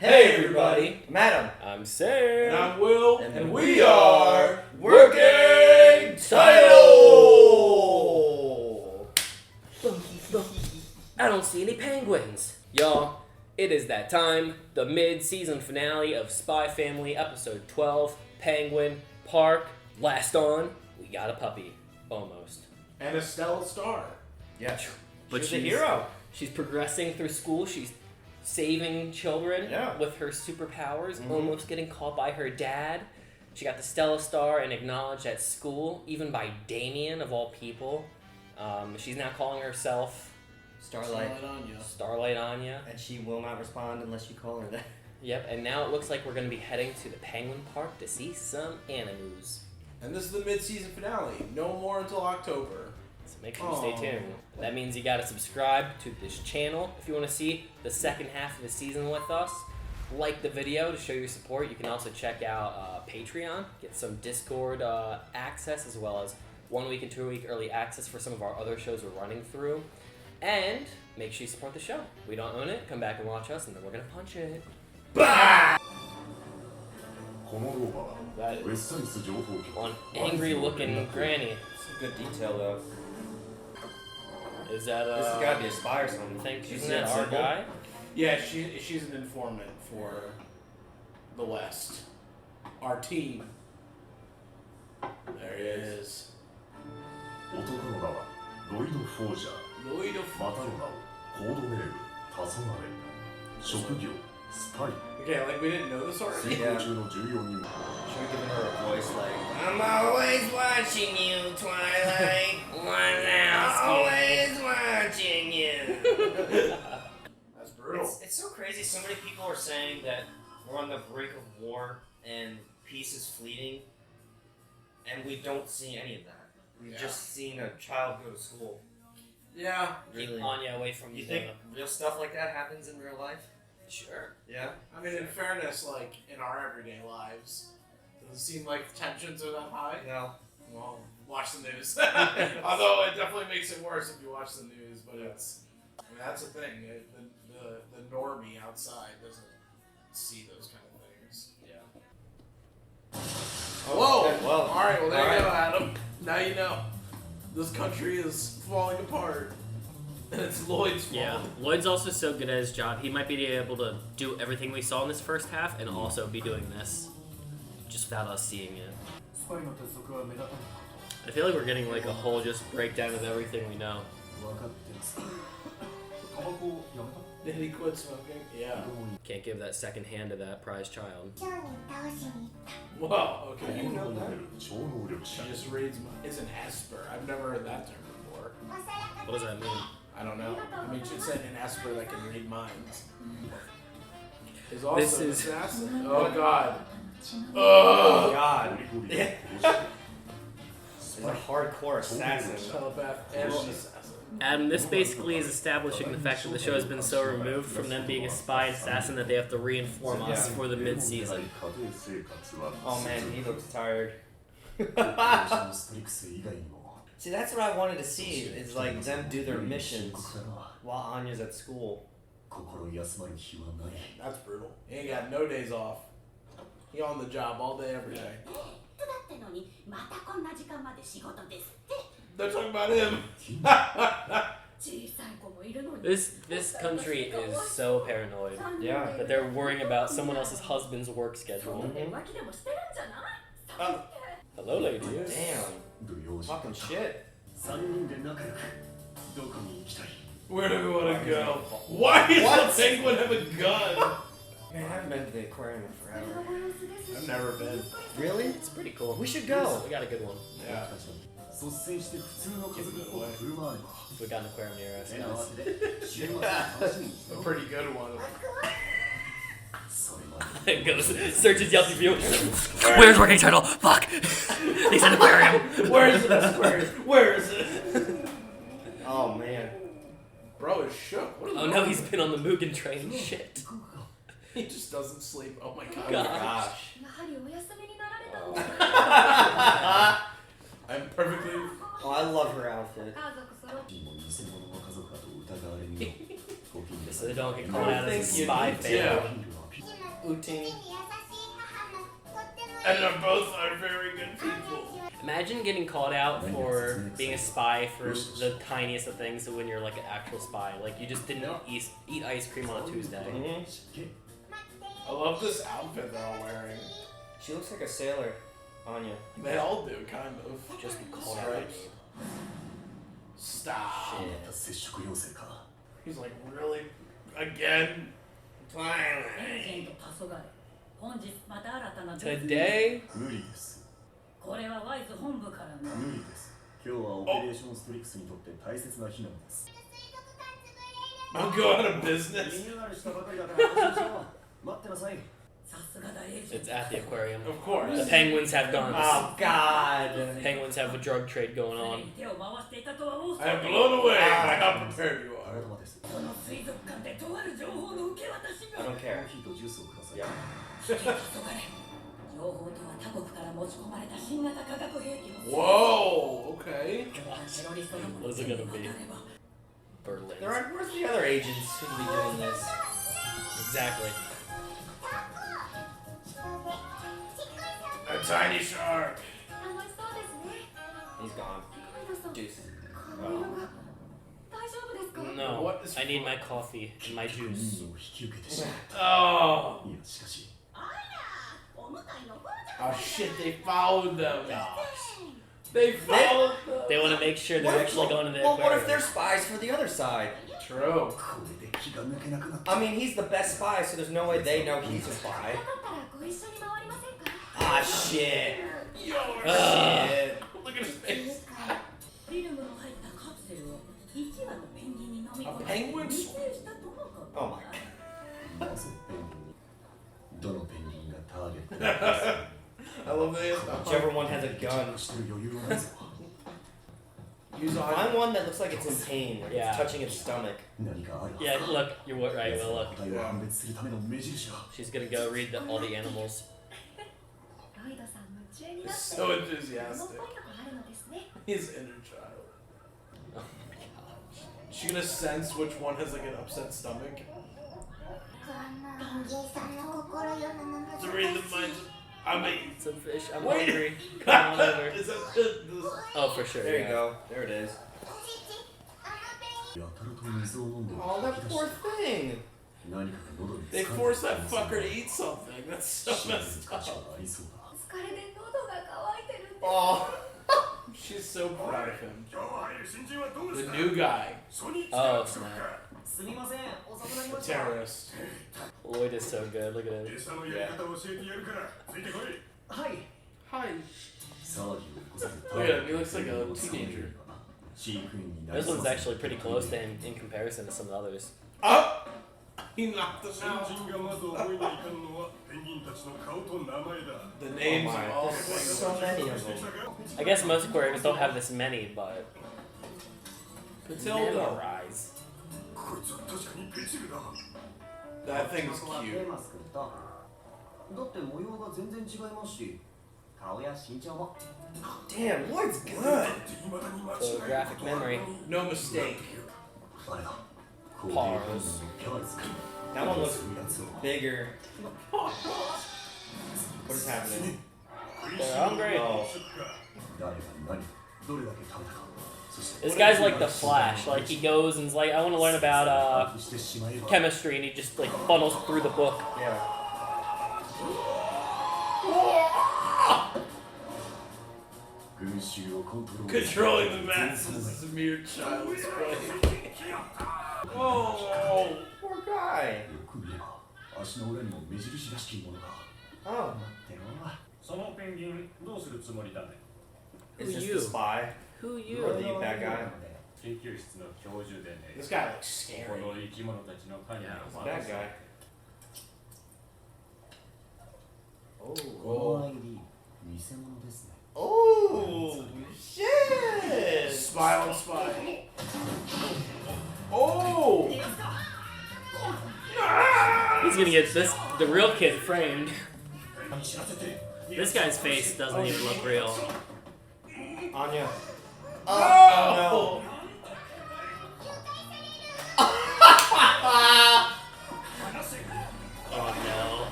Hey everybody, I'm Adam. I'm Sam. And I'm Will. And we are Working Title! I don't see any penguins. Y'all, it is that time. The mid-season finale of Spy Family episode 12, Penguin Park. Last on, we got a puppy. Almost. And a stellar star. Yeah, But she's a hero. She's progressing through school. She's saving children with her superpowers, almost getting caught by her dad. She got the Stella Star and acknowledged at school, even by Damien, of all people. She's now calling herself Starlight Anya. And she will not respond unless you call her that. Yep, and now it looks like we're going to be heading to the Penguin Park to see some animals. And this is the mid-season finale. No more until October. So make sure you stay tuned. That means you gotta subscribe to this channel if you want to see the second half of the season with us. Like the video to show your support. You can also check out Patreon, get some Discord access, as well as 1 week and 2 week early access for some of our other shows we're running through. And make sure you support the show. We don't own it, come back and watch us, and then we're gonna punch it. Bah! That is one angry looking granny. Some good detail though. Is that This has got to be a spy or something. Isn't that our guy? Yeah, she's an informant for the West. Our team. There he is. Lloyd Okay, like we didn't know this already? Yeah. Should have given her a voice like, I'm always watching you, Twilight. Always watching you. That's brutal. It's so crazy. So many people are saying that we're on the brink of war and peace is fleeting, and we don't see any of that. We've just seen a child go to school. Yeah. Keep Anya away from you. Think real stuff like that happens in real life? Sure. Yeah. I mean, in fairness, like in our everyday lives, does it seem like tensions are that high? No. Well, watch the news. Although it definitely makes it worse if you watch the news, but it's. I mean, that's the thing. The normie outside doesn't see those kind of things. Yeah. Whoa! Okay, well, all right. Well, there you go, Adam. Now you know. This country is falling apart. And it's Lloyd's fault. Yeah, Lloyd's also so good at his job. He might be able to do everything we saw in this first half and also be doing this just without us seeing it. I feel like we're getting like a whole just breakdown of everything we know. Did he quit smoking? Yeah. Can't give that second hand to that prized child. Whoa, okay. You know that? She just reads it's an Esper. I've never heard that term before. What does that mean? I don't know. I mean, she said an Esper that can read minds. Is also an assassin. Oh god. Oh god. He's a hardcore assassin. Telepath and an assassin. Adam, this basically is establishing the fact that the show has been so removed from them being a spy and assassin that they have to reinform us for the mid-season. Oh man, he looks tired. See, that's what I wanted to see, is like them do their missions while Anya's at school. That's brutal. He ain't got no days off. He on the job all day, every day. They're talking about him. This country is so paranoid. Yeah. That they're worrying about someone else's husband's work schedule. Hello, ladies. Damn. Talking shit. Where do we want to go? Why does the penguin have a gun? Man, I haven't been to the aquarium in forever. I've never been. Really? It's pretty cool. We should go. We got a good one. Yeah. We got an aquarium near us, guys. A pretty good one. Goes, searches Yelp review. Where's working title? Fuck! He's in the aquarium. Where is it? Where is it? Oh man. Bro is shook. What is Oh no, he's been on the Mugen train. Shit. He just doesn't sleep. Oh my god. Gosh. I'm perfectly. Oh, I love her outfit. So they don't get called out as a spy family. Yeah. Uting. And they both are very good people. Imagine getting called out for being a spy for the tiniest of things when you're like an actual spy. Like you just didn't eat ice cream on a Tuesday. I love this outfit they're all wearing. She looks like a sailor, Anya. They all do, kind of. Just be called out. Stripes. Stop. He's like, really? Again? Twilight. Today, これはワイズ本部からの無理です。今日はオペレーションストリックスにとって大切な日なんです。 I'll go out of business. リニューアルしたばかりだから安心しろ。待ってなさい。 さすが大エージェン it's ト at the aquarium. Of course. The penguins have guns. Oh God. Penguins have a drug trade going 常 on. に手を回していたとは大 I am 騒ぎ blown away by how prepared you あ are. なたです。その水族館でとある情報の受け渡し I が don't コ care. ーヒーとジュースをください。 Yeah. 急がれ情報とは他国から持ち込まれた新型化学兵器の Whoa, okay. テロリストどもの Those are 手に gonna 渡 be れば Berlin. There aren't. Where's the other agents who be doing this? Exactly. A tiny shark. He's gone. Juice. No, What is I need my coffee and my 任 juice. 務を引き受けてしま Oh. う。いや、しかし、 Oh shit, they followed them. They followed them. They want to make sure they're actually going to the Well, what if aquarium. they're spies for the other side? True. これで気が抜けなくなった。 I mean, he's the best spy, so there's no way they know he's a spy. Ah, shit. Yo, Ugh. shit. Look at his face. フィルムの入ったカプセルを1羽のペンギンに飲み込 A penguin? 密輸したとのこと Oh my god. なぜペンギンにどのペンギンがターゲットになる I love that. Whichever one has a gun. してる余裕はないぞ。 Use on. Find one that looks like it's in pain, like Yeah. it's touching its stomach. 何かあるはず Yeah, look, you're right, Will. Look, 個体を判別するための目印だ。 she's gonna go read all the animals. ロイドさん夢中になって So この enthusiastic. ポイントがあるのですね。 His inner child. She gonna sense which one has like an upset stomach? To read the minds. I mean, Some fish. I'm Wait. hungry. Come on over. is that the Oh, for sure. There you yeah. go. There it is. やたらと水を飲んで Oh, that 吐き出 poor し thing. た。何かが喉に they 掴んで force that fucker to eat something. That's so 信じる messed 価値 up. はありそうだ。疲れで喉が渇いてるんです。 Oh. She's so proud of him. The new guy, Oh, snap. すみません、遅くなり the ました。 terrorist. Lloyd is so good. Look at him. はい。 Hi. 騒ぎを起こさず Look at him, he looks like a teenager. 飼育員になり This すま one's せ actually pretty close to him in comparison to some of the others. Oh! He knocked us out. 先人がまず覚えないかんのはペンギンたちの顔と名前だ。 The names Oh my. of all the There's penguins. so many of them. I guess most aquariums don't have this many, but Matilda. memorize. こいつは確かにペチルだ。 That thing's は cute. テーマス君とだって模様が全然違いますし顔や身長も Damn, Lloyd's good. 未だに間違 So い graphic memory. No mistake. あれだ Pause. キャベツ That one looks するやつを bigger. What is happening? They're hungry. Oh. 誰が何どれだけ食べたかそして This guy's like the Flash. Like he goes and is like, I want to learn about 把握してしまえば chemistry, and he just like funnels through the book. Yeah. Oh! 群衆をコントロール Controlling the masses is a mere child's play. Oh! Poor guy. よく見れば足の裏にも目印らしきものが Oh. 待ってろそのペンギンどうするつもりだね。 Is this you? the spy? Who Or you? the bad guy? 研究室の教授でね。 This guy looks こ scary. の生き物たちの管理を It's 任 the bad せ guy. こ Oh. の ID 偽物ですね Oh. Shit. Spy on spy. Oh! He's gonna get the real kid framed. 知らせて。 This guy's face doesn't even look real. Anya. Oh! Oh no.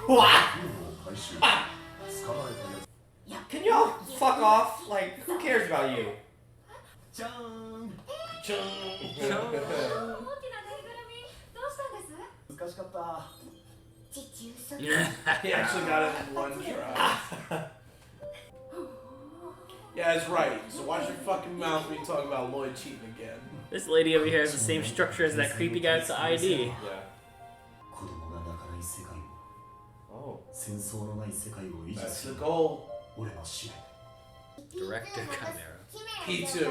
What? 回収捕まえたやつ Can y'all fuck off? Like, who cares about you? じゃーん Chung. 大きなぬいぐるみどうしたんです？難しかった He actually got it in one try. Yeah, that's right. So watch your fucking mouth when you talk about Lloyd cheating again. This lady over here has the same structure as that creepy guy with the ID. Yeah. 子供が泣かない世界を Oh. 戦争のない世界を維持 That's す the る goal. 俺の使命 Director Chimera. P2.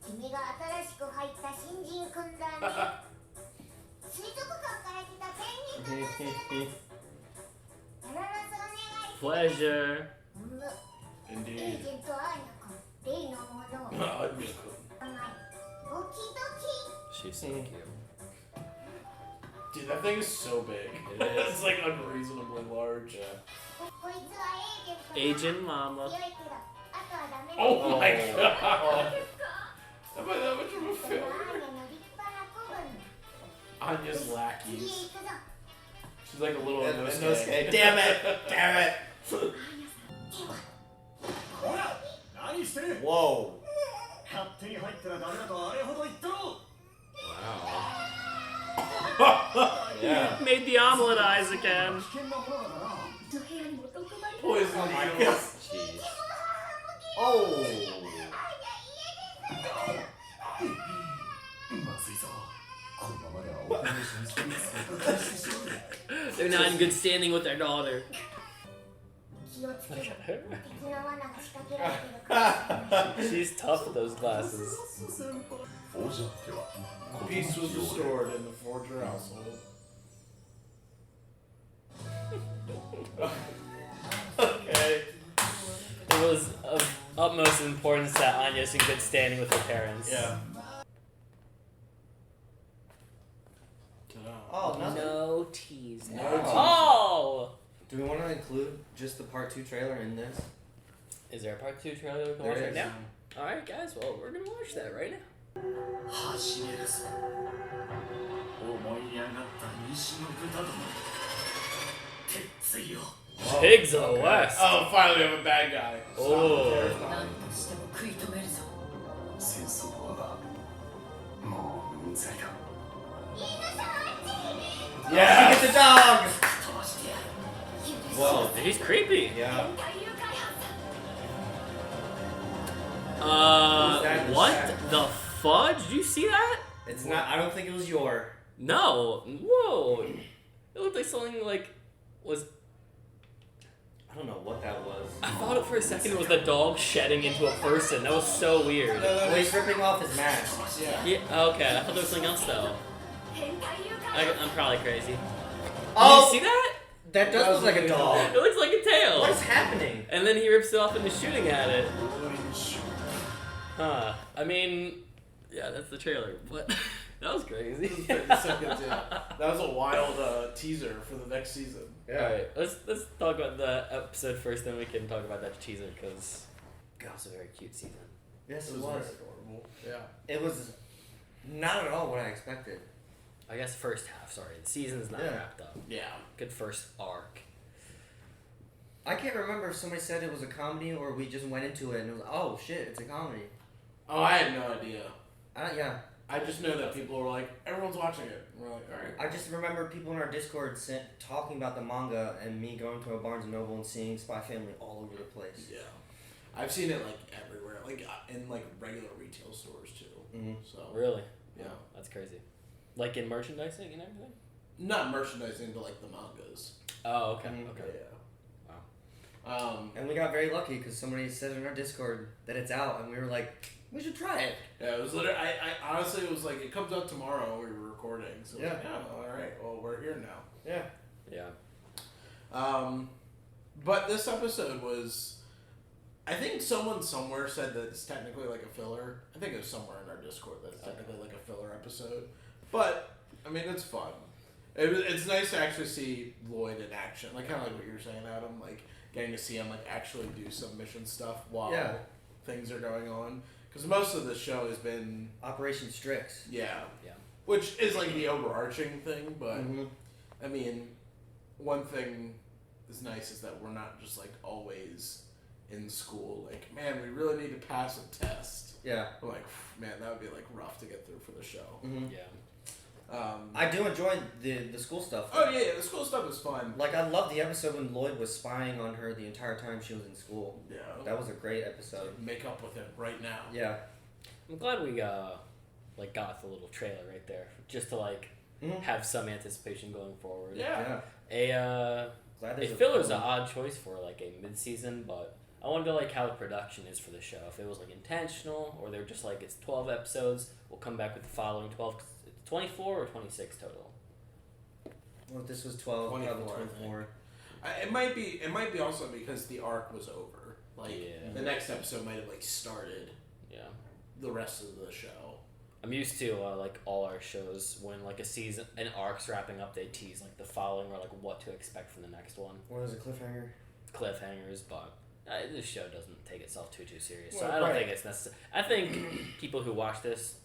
君が新しく入った新人軍団に水族館から来たペンギンと申します。よろしくお願いします。 Pleasure. エー Indeed. ジェントアーニャ君、例のものを Oh, ドキドキ She's so cute. dude, that thing is so big. It is. It's like unreasonably large. こいつはエージェント Agent Mama. 強いけど、あとはダメ Oh my Oh. god. Am I that much of a アーニャ failure? の立派な子分 Anya's 次へ lackeys. 行くぞ She's like a little And Inosuke. Damn it! Damn it! ほら何してる Whoa. 勝手に入ったらダメだとあれほど言ったろ Yeah. Made the omelet eyes again. 危険なものだからなの部屋にも毒針が Poison Oh my needles. god. Jeez. Oh. まずいぞこのままではオペレーションステージが開始してしまう They're not in good standing with their daughter. 気をつけろ敵の罠が仕掛けられてるかもしれない She's tough with those glasses. 王者っては Peace was restored in the Forger household. Okay. It was of utmost importance that Anya's in good standing with her parents. Yeah. Oh, nothing. No tease. No Oh! Do we want to include just the part 2 trailer in this? Is there a part 2 trailer we can There watch right is. now? Alright, guys, well, we're gonna watch that right now. 始めるぞ思い上がった西の豚ども鉄槌を Pigs of the West. Oh, finally we have a bad guy. Oh. 何としても食い止めるぞ戦争はもううんざりだ Yeah. Get the dog. 飛ばしてやる Whoa. He's creepy. Yeah. 海遊開発 Who's that in the What shack? the fudge? Did you see that? It's not. I don't think it was your. No. Whoa. It looked like something like was. I don't know what that was. I thought for a second it was the dog shedding into a person. That was so weird. Well, he's ripping off his mask. Yeah. Yeah. Okay. I thought there was something else though. 変態遊開発 I'm probably crazy. Oh, Did you see that? that does look like a dog. It looks like a tail. What is happening? And then he rips it off and is shooting at it. Huh. I mean, yeah, that's the trailer. But that was crazy. 50 seconds in. That was a wild teaser for the next season. Alright, let's talk about the episode first, then we can talk about that teaser, because it was a very cute season. Yes, It it was was. very adorable. Yeah. It was not at all what I expected. I guess first half, sorry. The season's not Yeah. wrapped up. Yeah. Good first arc. I can't remember if somebody said it was a comedy or we just went into it and it was, oh shit, it's a comedy. Oh, I had no idea. Yeah. I just know that people were like, everyone's watching it. And we're like, alright. I just remember people in our Discord talking about the manga and me going to a Barnes & Noble and seeing Spy Family all over the place. Yeah. I've seen it like everywhere, like in like regular retail stores too. Mhm. So Really? yeah, That's crazy. Like in merchandising and everything? not merchandising, but like the mangas. Oh, okay. Mhm. Okay. Yeah. Wow. And we got very lucky because somebody said in our Discord that it's out and we were like, we should try it. Yeah, it was literally. I honestly, it was like it comes out tomorrow. We were recording, so Yeah. like, all right. Well, we're here now. Yeah. Yeah. But this episode was. I think someone somewhere said that it's technically like a filler. I think it was somewhere in our Discord that it's technically like a filler episode. But I mean, it's fun. It's nice to actually see Lloyd in action, like kind of like what you were saying, Adam. Like getting to see him like actually do some mission stuff while things are going on. Because most of the show has been Operation Strix. yeah, Yeah. which is like the overarching thing. But Mhm. I mean, one thing is nice is that we're not just like always in school. Like, man, we really need to pass a test. Yeah. I'm like, man, that would be like rough to get through for the show. Mm-hmm. Yeah. I do enjoy the school stuff. Oh yeah, the school stuff is fun. Like, I love the episode when Lloyd was spying on her the entire time she was in school. Yeah. That was a great episode. Make up with him right now. Yeah. I'm glad we got the little trailer right there, just to like have some anticipation going forward. Yeah. A filler's an odd choice for like a mid-season, but I wonder like how the production is for the show. If it was like intentional, or they're just like it's 12 episodes. We'll come back with the following 12. 24 or 26 total. Well, this was 12. 24. It might be also because the arc was over. Like the next episode might have like started. Yeah. The rest of the show. I'm used to like all our shows when like an arc's wrapping up, they tease like the following or like what to expect from the next one. Or there's a cliffhanger. Cliffhangers, but this show doesn't take itself too serious, well, so I don't think it's necessary. I think people who watch this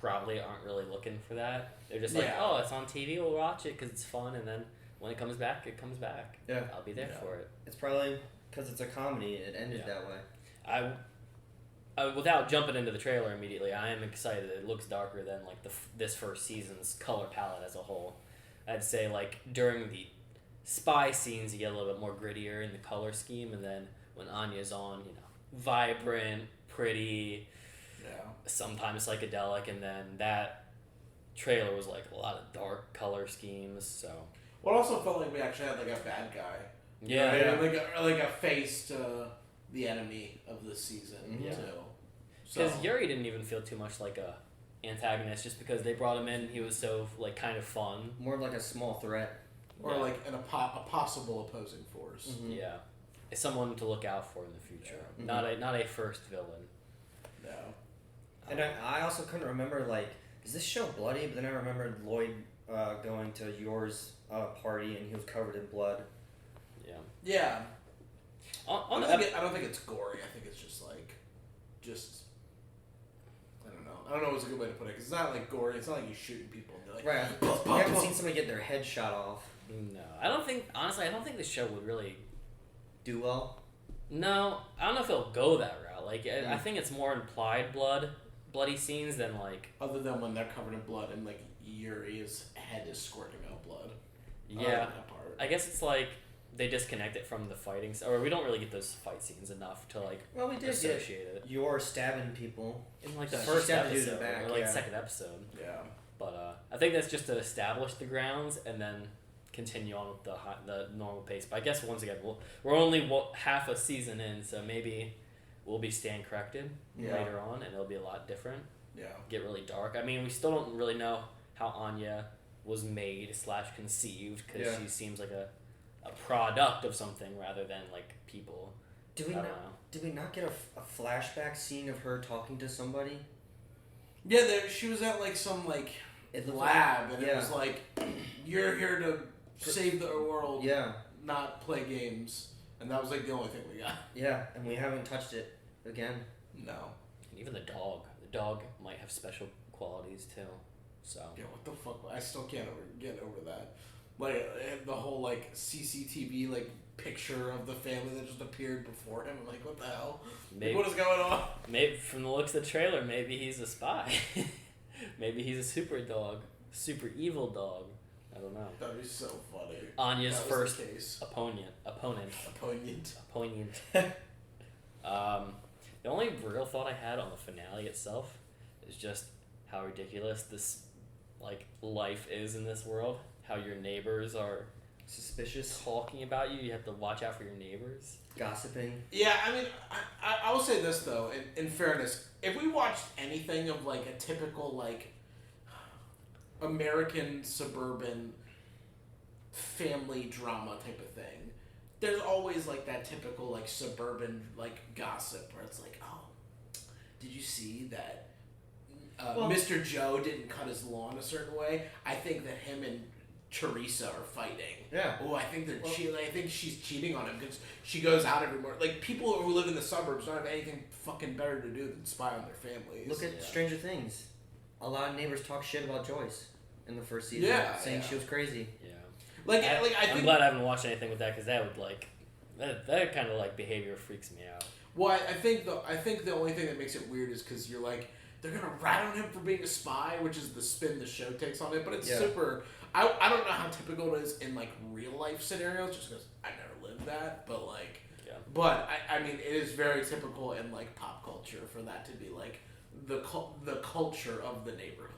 probably aren't really looking for that. They're just like, oh, it's on TV, we'll watch it because it's fun, and then when it comes back, it comes back. Yeah. I'll be there for it. It's probably because it's a comedy, it ended that way. Without jumping into the trailer immediately, I am excited. It looks darker than like this first season's color palette as a whole. I'd say like during the spy scenes, you get a little bit more grittier in the color scheme, and then when Anya's on, vibrant, pretty, sometimes psychedelic, and then that trailer was like a lot of dark color schemes. So. Well, it also felt like we actually had like a bad guy. Yeah. Like a face to the enemy of the season too. Because Yuri didn't even feel too much like a antagonist, just because they brought him in. He was so like kind of fun. More like a small threat, or like a possible opposing force. Mm-hmm. Yeah, it's someone to look out for in the future. Not a first villain. No. And I also couldn't remember like, is this show bloody? But then I remembered Lloyd going to Yor's party and he was covered in blood. Yeah. Yeah. I don't think it's gory. I think it's just I don't know what's a good way to put it, because it's not like gory. It's not like you're shooting people and they're like, right. You haven't seen somebody get their head shot off. No, I don't think the show would really do well. No, I don't know if it'll go that route. Like, I think it's more implied bloody scenes than like. Other than when they're covered in blood and like Yuri's head is squirting out blood. Yeah, I guess it's like they disconnect it from the fighting, or we don't really get those fight scenes enough to like. Well, we did associate it. You're stabbing people in like the first episode, or like second episode. Yeah. But I think that's just to establish the grounds and then continue on with the normal pace. But I guess once again, we're only half a season in, so maybe we'll be stand corrected later on, and it'll be a lot different. Yeah. Get really dark. I mean, we still don't really know how Anya was made / conceived, because she seems like a product of something rather than like people. Did we not get a flashback scene of her talking to somebody? Yeah, she was at like some like lab, and it was like, you're here to save the world, not play games, and that was like the only thing we got. Yeah, and we haven't touched it again. No. And even the dog might have special qualities too. So. Yeah, what the fuck? I still can't get over that. Like the whole like CCTV like picture of the family that just appeared before him. I'm like, what the hell? Maybe, what is going on? Maybe from the looks of the trailer, maybe he's a spy. Maybe he's a super evil dog. I don't know. That'd be so funny. Anya's first opponent. The only real thought I had on the finale itself is just how ridiculous this like life is in this world. How your neighbors are suspicious, talking about you. You have to watch out for your neighbors. Gossiping. Yeah, I mean, I will say this though. In fairness, if we watched anything of like a typical like American suburban family drama type of thing, there's always like that typical like suburban like gossip where it's like, oh, did you see that Mr. Joe didn't cut his lawn a certain way? I think that him and Teresa are fighting. Yeah. Oh, I think they're cheating. I think she's cheating on him because she goes out every morning. Like, people who live in the suburbs don't have anything fucking better to do than spy on their families. Look at Stranger Things. A lot of neighbors talk shit about Joyce in the first season, saying she was crazy. Yeah. I I'm think. glad I haven't watched anything with that because that would like that kind of like behavior freaks me out. Well, I think the only thing that makes it weird is because you're like they're gonna rat on him for being a spy, which is the spin the show takes on it. But it's super. I don't know how typical it is in like real life scenarios, just because I never lived that. But like, but I mean, it is very typical in like pop culture for that to be like the culture of the neighborhood.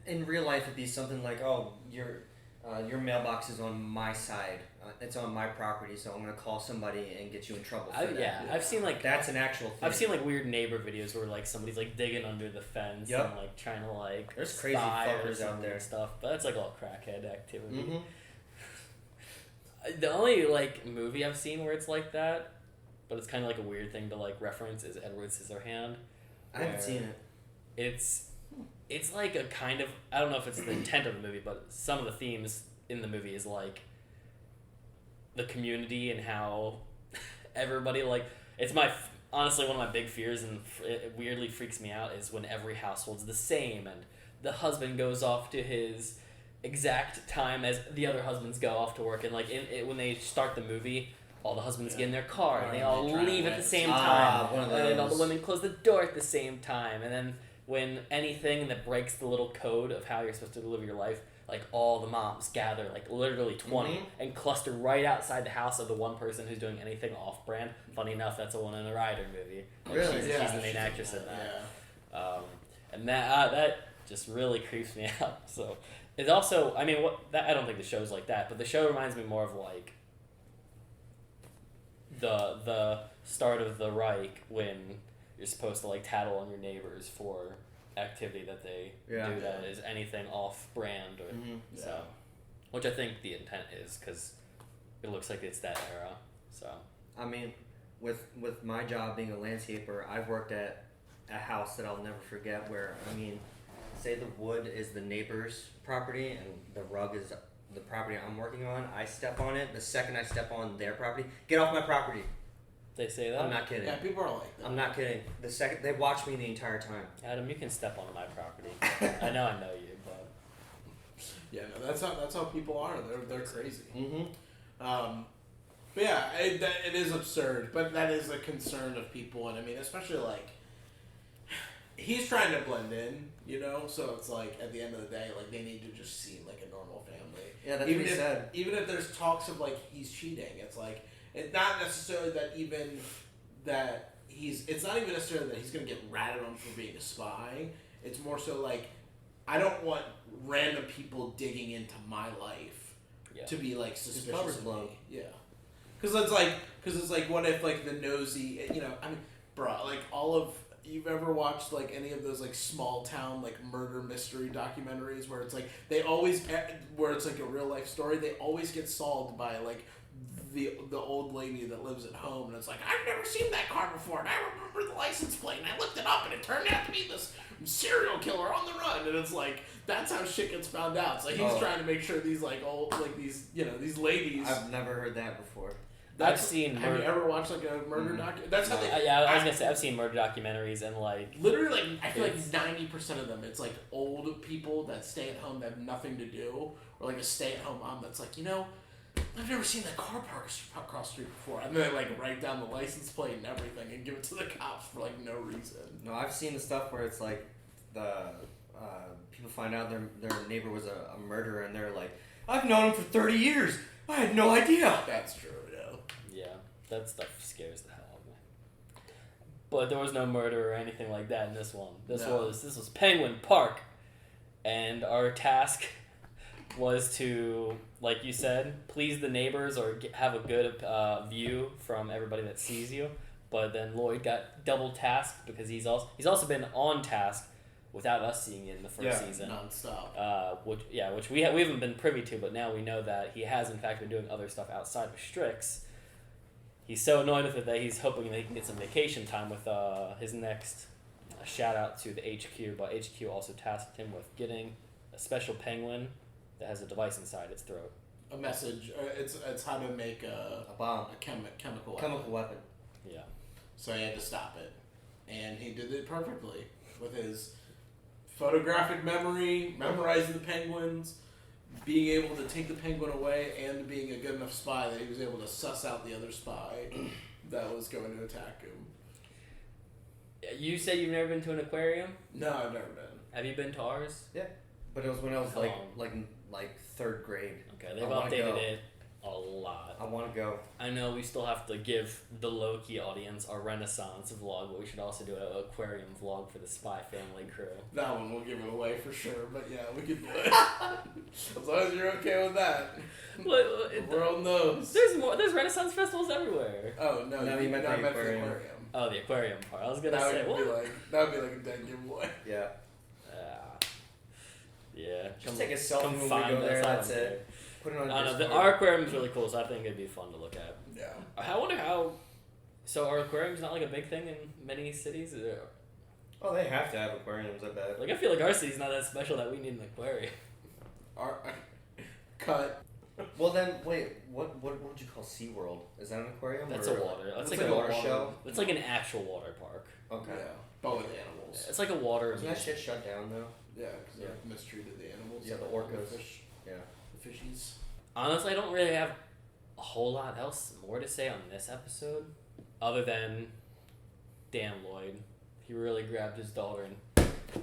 In real life, it'd be something like, oh, your mailbox is on my side. It's on my property, so I'm gonna call somebody and get you in trouble for that. Yeah, I've seen like that's an actual thing. I've seen like weird neighbor videos where like somebody's like digging under the fence and like trying to like there's crazy fuckers out there and stuff, but that's like all crackhead activity. Mm-hmm. The only like movie I've seen where it's like that, but it's kind of like a weird thing to like reference is Edward Scissorhand. I haven't seen it. It's like a kind of, I don't know if it's the intent of the movie, but some of the themes in the movie is like the community and how everybody like it's honestly one of my big fears, and it weirdly freaks me out, is when every household's the same and the husband goes off to his exact time as the other husbands go off to work, and like when they start the movie, all the husbands get in their car and they all leave at the same time, and then all the women close the door at the same time, and then when anything that breaks the little code of how you're supposed to live your life, like all the moms gather, like literally 20, and cluster right outside the house of the one person who's doing anything off-brand. Funny enough, that's a Winona Ryder movie. Like really? She's the main actress in that. And that just really creeps me out. So it's also, I mean, I don't think the show's like that, but the show reminds me more of like the start of the Reich, when you're supposed to like tattle on your neighbors for activity that they do that is anything off-brand, or so, which I think the intent is, because it looks like it's that era. So I mean, with my job being a landscaper, I've worked at a house that I'll never forget where, I mean, say the wood is the neighbor's property and the rug is the property I'm working on. I step on it. The second I step on their property, get off my property. they say that? I'm not kidding. Yeah, people are like that. I'm not kidding. The second they watch me the entire time. Adam, you can step onto my property. I know you, but Yeah, no, that's how people are. They're crazy. Mm-hmm. But yeah, it is absurd, but that is a concern of people, and I mean, especially like he's trying to blend in, you know. So it's like at the end of the day, like they need to just seem like a normal family. Yeah, that's even what he if, said. Even if there's talks of like he's cheating, it's like it's not necessarily that even that he's. It's not even necessarily that he's gonna get ratted on for being a spy. It's more so like I don't want random people digging into my life to be like suspicious of me. Yeah. Because it's like, what if like the nosy, you know? I mean, bro, like all of you've ever watched like any of those like small town like murder mystery documentaries where it's like they always where it's like a real life story, they always get solved by like the old lady that lives at home, and it's like I've never seen that car before, and I remember the license plate, and I looked it up, and it turned out to be this serial killer on the run, and it's like that's how shit gets found out. So he's trying to make sure these like old like these these ladies. I've never heard that before. I've seen. Have you ever watched like a murder documentary? That's how they. I was gonna say I've seen murder documentaries, and like literally, like I feel like 90% of them, it's like old people that stay at home that have nothing to do, or like a stay-at-home mom that's like, I've never seen that car park across the street before, and then they like write down the license plate and everything and give it to the cops for like no reason. No, I've seen the stuff where it's like the people find out their neighbor was a murderer, and they're like, I've known him for 30 years. I had no idea. That's true. Yeah, that stuff scares the hell out of me. But there was no murder or anything like that in this one. This was Penguin Park, and our task was to, like you said, please the neighbors or have a good view from everybody that sees you. But then Lloyd got double tasked because he's also been on task without us seeing it in the first season, nonstop. Which we haven't been privy to, but now we know that he has in fact been doing other stuff outside of Strix. He's so annoyed with it that he's hoping that he can get some vacation time with his next shout out to the HQ, but HQ also tasked him with getting a special penguin that has a device inside its throat. A message. It's how to make a bomb, a chemical weapon. Yeah. So he had to stop it, and he did it perfectly with his photographic memory, memorizing the penguins, being able to take the penguin away and being a good enough spy that he was able to suss out the other spy that was going to attack him. You said you've never been to an aquarium? No, I've never been. Have you been to ours? Yeah, but it was when I was Oh. like third grade. Okay, they've I wanna updated go. it a lot. I want to go. I know we still have to give the low-key audience our Renaissance vlog, but we should also do an aquarium vlog for the Spy Family crew. That one we'll give it away for sure, but yeah, we could do it. As long as you're okay with that. The world knows. There's Renaissance festivals everywhere. Oh, no, No, you meant the aquarium. Oh, the aquarium part. I was gonna That say, would what? that would be like a dead giveaway. Yeah. Yeah. Just take a selfie when we find go there. us, I That's don't it. Put it on I don't know. Discord. Our aquarium is really cool, so I think it'd be fun to look at. Yeah. I wonder how. So are aquariums not like a big thing in many cities? Oh, they have to have aquariums. I bet. Like I feel like our city's not that special that we need an aquarium. Cut. Well then, wait. What would you call SeaWorld? Is that an aquarium? That's or a water. That's It's like a a water show. It's like an actual water park. Okay. Yeah. But with animals. It's like a water. Wasn't that shit shut down though? Yeah, because they mistreated the animals. Yeah, the and orcas. fish. Yeah. The fishies. Honestly, I don't really have a whole lot else more to say on this episode, other than, damn Lloyd, he really grabbed his daughter and.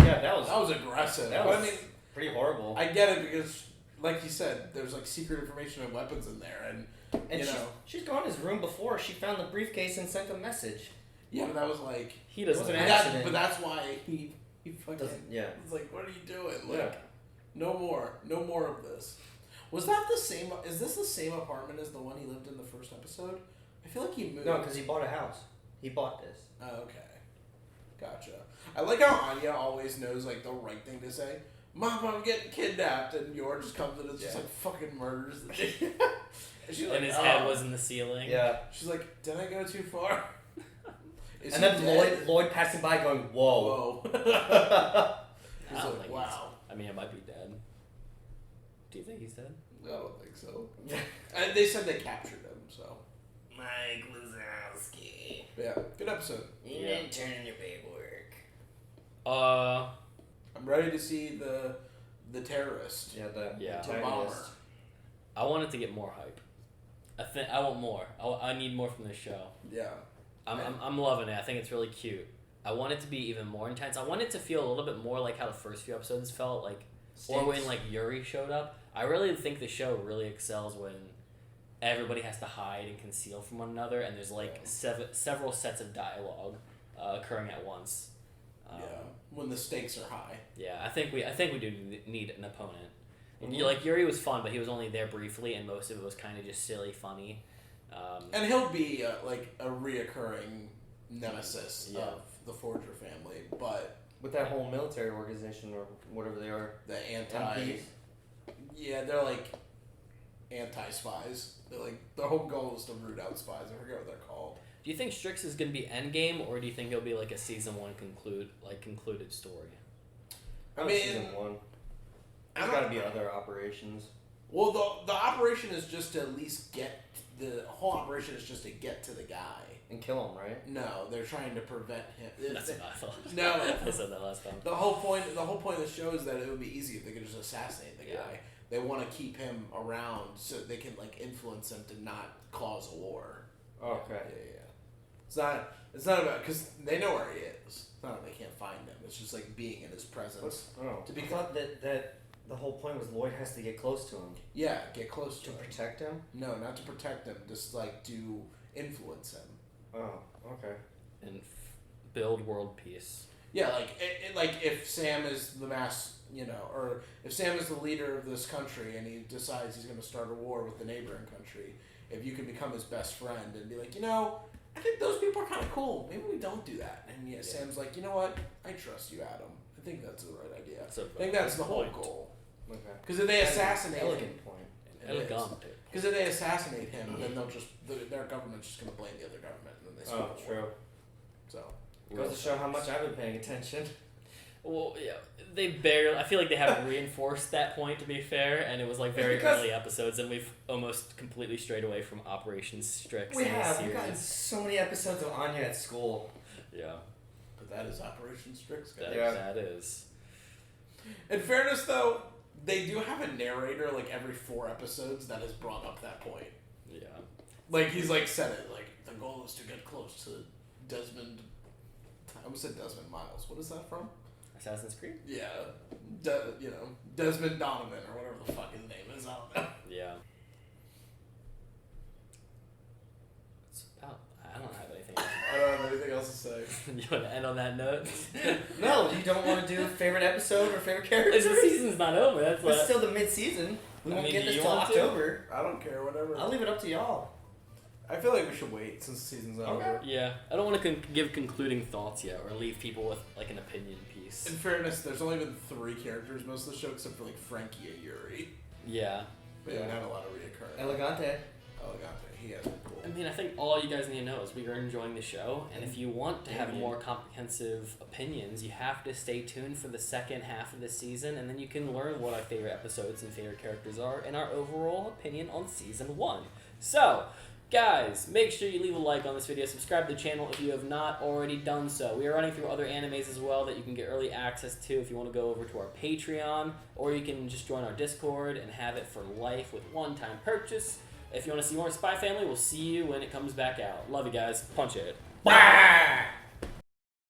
Yeah, that was aggressive. That But was pretty horrible. I get it because, like you said, there's like secret information and weapons in there, and you know. she's gone to his room before. She found the briefcase and sent a message. Yeah, but that was like. He doesn't. It was an But accident. but that's why he fucking. Yeah. It's like, what are you doing? Like, Yeah. no more of this. Was that the same? Is this the same apartment as the one he lived in the first episode? I feel like he moved. No, because he bought a house. He bought this. Oh, okay. Gotcha. I like how Anya always knows like the right thing to say. Mom, I'm getting kidnapped, and Yor just comes in and just like fucking murders the chick. And she's like, And his head was in the ceiling. Yeah. She's like, did I go too far? Is And he then dead? Lloyd passing by going, whoa. Whoa. I He's don't like, think wow. I mean, it might be dead. Do you think he's dead? I don't think so. And they said they captured him, so. Mike Wazowski. Yeah, good episode. You Yeah. didn't turn in your paperwork. I'm ready to see the terrorist. Yeah, the Yeah. The bomber. I want it to get more hype. I want more. I need more from this show. Yeah. I'm loving it. I think it's really cute. I want it to be even more intense. I want it to feel a little bit more like how the first few episodes felt, like, or when like Yuri showed up. I really think the show really excels when everybody has to hide and conceal from one another, and there's like several sets of dialogue occurring at once. Yeah. When the stakes are high. Yeah, I think we do need an opponent. And like Yuri was fun, but he was only there briefly, and most of it was kind of just silly, funny. And he'll be like a reoccurring nemesis Yeah. of the Forger family, but With that whole military organization or whatever they are. the MPs. yeah, they're like anti-spies. They're like their whole goal is to root out spies. I forget what they're called. Do you think Strix is going to be endgame, or do you think it'll be like a season 1 concluded story? I mean, Season 1. I There's don't- got to be other operations. Well, the operation is just to at least get the whole operation is just to get to the guy. And kill him, right? No, they're trying to prevent him. That's what I thought. No. I said that last time. The whole point of the show is that it would be easy if they could just assassinate the guy. Yeah. They want to keep him around so they can like influence him to not cause a war. Okay. Yeah. It's not about because they know where he is. It's not that they can't find him. It's just like being in his presence. To be thought that the whole point was Lloyd has to get close to him. Yeah, get close to To him. protect him? No, not to protect him. Just like to influence him. Oh, okay. And build world peace. Yeah, like if Sam is the or if Sam is the leader of this country and he decides he's going to start a war with the neighboring country, if you can become his best friend and be like, I think those people are kind of cool. Maybe we don't do that. And Sam's like, you know what? I trust you, Adam. I think that's the right idea. I think that's the whole goal. Okay. Because if they assassinate him, Elegant point. because if they assassinate him, then they'll just their government's just going to blame the other government, and then they start the war. True. So Goes to show how much I've been paying attention. Well, yeah, they barely. I feel like they haven't reinforced that point, to be fair, and it was like very because- early episodes, and we've almost completely strayed away from Operation Strix We in this have. We've gotten series. so many episodes of Anya at school. Yeah, but that is Operation Strix, guys. that is. In fairness, though, They do have a narrator like every 4 episodes that has brought up that point. Yeah. Like he's like said it like the goal is to get close to Desmond. I almost said Desmond Miles. What is that from? Assassin's Creed? Yeah, you know, Desmond Donovan or whatever the fuck his name is. I don't know. Yeah. It's about, I don't have anything else. I don't have anything else to say. You want to end on that note? No, you don't want to do favorite episode or favorite character? The season's not over. That's It's what. still the mid-season. We I won't mean, get do this you till want to? October. I don't care, whatever. I'll leave it up to y'all. I feel like we should wait since the season's over. Yeah, I don't want to give concluding thoughts yet, or leave people with like an opinion piece. In fairness, there's only been 3 characters most of the show, except for like Frankie and Yuri. Yeah. We haven't had a lot of reoccurring. Elegante. Elegante, he has been cool. I mean, I think all you guys need to know is we are enjoying the show, and if you want to have more comprehensive opinions, you have to stay tuned for the second half of the season, and then you can learn what our favorite episodes and favorite characters are, and our overall opinion on Season 1. So, guys, make sure you leave a like on this video, subscribe to the channel if you have not already done so. We are running through other animes as well that you can get early access to if you want to go over to our Patreon, or you can just join our Discord and have it for life with one-time purchase. If you want to see more Spy Family, we'll see you when it comes back out. Love you guys. Punch it. Bah!